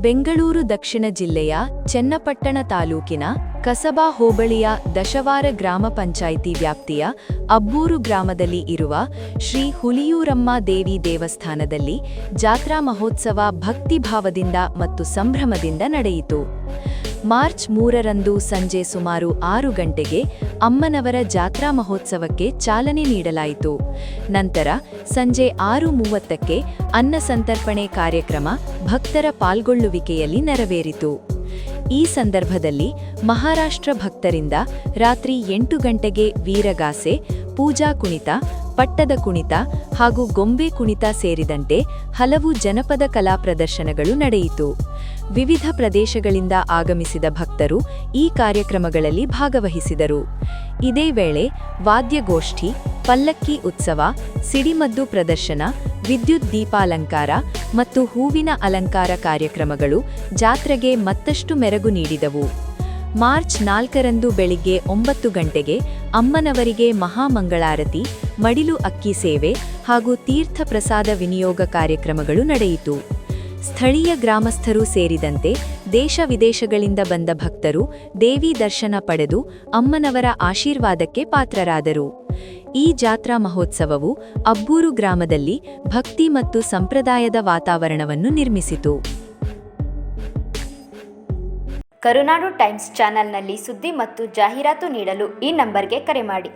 ಬೆಂಗಳೂರು ದಕ್ಷಿಣ ಜಿಲ್ಲೆಯ ಚನ್ನಪಟ್ಟಣ ತಾಲೂಕಿನ ಕಸಬಾ ಹೋಬಳಿಯ ದಶವಾರ ಗ್ರಾಮ ಪಂಚಾಯಿತಿ ವ್ಯಾಪ್ತಿಯ ಅಬ್ಬೂರು ಗ್ರಾಮದಲ್ಲಿ ಇರುವ ಶ್ರೀ ಹುಲಿಯೂರಮ್ಮ ದೇವಿ ದೇವಸ್ಥಾನದಲ್ಲಿ ಜಾತ್ರಾ ಮಹೋತ್ಸವ ಭಕ್ತಿಭಾವದಿಂದ ಮತ್ತು ಸಂಭ್ರಮದಿಂದ ನಡೆಯಿತು. ಮಾರ್ಚ್ 3ರಂದು ಸಂಜೆ ಸುಮಾರು 6 ಗಂಟೆಗೆ ಅಮ್ಮನವರ ಜಾತ್ರಾ ಮಹೋತ್ಸವಕ್ಕೆ ಚಾಲನೆ ನೀಡಲಾಯಿತು. ನಂತರ ಸಂಜೆ 6:30ಕ್ಕೆ ಅನ್ನ ಸಂತರ್ಪಣೆ ಕಾರ್ಯಕ್ರಮ ಭಕ್ತರ ಪಾಲ್ಗೊಳ್ಳುವಿಕೆಯಲ್ಲಿ ನೆರವೇರಿತು. ಈ ಸಂದರ್ಭದಲ್ಲಿ ಮಹಾರಾಷ್ಟ್ರ ಭಕ್ತರಿಂದ ರಾತ್ರಿ 8 ಗಂಟೆಗೆ ವೀರಗಾಸೆ, ಪೂಜಾ ಕುಣಿತ, ಪಟ್ಟದ ಕುಣಿತ ಹಾಗೂ ಗೊಂಬೆ ಕುಣಿತ ಸೇರಿದಂತೆ ಹಲವು ಜನಪದ ಕಲಾ ಪ್ರದರ್ಶನಗಳು ನಡೆಯಿತು. ವಿವಿಧ ಪ್ರದೇಶಗಳಿಂದ ಆಗಮಿಸಿದ ಭಕ್ತರು ಈ ಕಾರ್ಯಕ್ರಮಗಳಲ್ಲಿ ಭಾಗವಹಿಸಿದರು. ಇದೇ ವೇಳೆ ವಾದ್ಯಗೋಷ್ಠಿ, ಪಲ್ಲಕ್ಕಿ ಉತ್ಸವ, ಸಿಡಿಮದ್ದು ಪ್ರದರ್ಶನ, ವಿದ್ಯುತ್ ದೀಪಾಲಂಕಾರ ಮತ್ತು ಹೂವಿನ ಅಲಂಕಾರ ಕಾರ್ಯಕ್ರಮಗಳು ಜಾತ್ರೆಗೆ ಮತ್ತಷ್ಟು ಮೆರುಗು ನೀಡಿದವು. ಮಾರ್ಚ್ 4ರಂದು ಬೆಳಿಗ್ಗೆ 9 ಗಂಟೆಗೆ ಅಮ್ಮನವರಿಗೆ ಮಹಾಮಂಗಳಾರತಿ, ಮಡಿಲು ಅಕ್ಕಿ ಸೇವೆ ಹಾಗೂ ತೀರ್ಥ ಪ್ರಸಾದ ವಿನಿಯೋಗ ಕಾರ್ಯಕ್ರಮಗಳು ನಡೆಯಿತು. ಸ್ಥಳೀಯ ಗ್ರಾಮಸ್ಥರು ಸೇರಿದಂತೆ ದೇಶ ವಿದೇಶಗಳಿಂದ ಬಂದ ಭಕ್ತರು ದೇವಿ ದರ್ಶನ ಪಡೆದು ಅಮ್ಮನವರ ಆಶೀರ್ವಾದಕ್ಕೆ ಪಾತ್ರರಾದರು. ಈ ಜಾತ್ರಾ ಮಹೋತ್ಸವವು ಅಬ್ಬೂರು ಗ್ರಾಮದಲ್ಲಿ ಭಕ್ತಿ ಮತ್ತು ಸಂಪ್ರದಾಯದ ವಾತಾವರಣವನ್ನು ನಿರ್ಮಿಸಿತು. ಕರುನಾಡು ಟೈಮ್ಸ್ ಚಾನೆಲ್ನಲ್ಲಿ ಸುದ್ದಿ ಮತ್ತು ಜಾಹೀರಾತು ನೀಡಲು ಈ ನಂಬರ್ಗೆ ಕರೆ ಮಾಡಿ.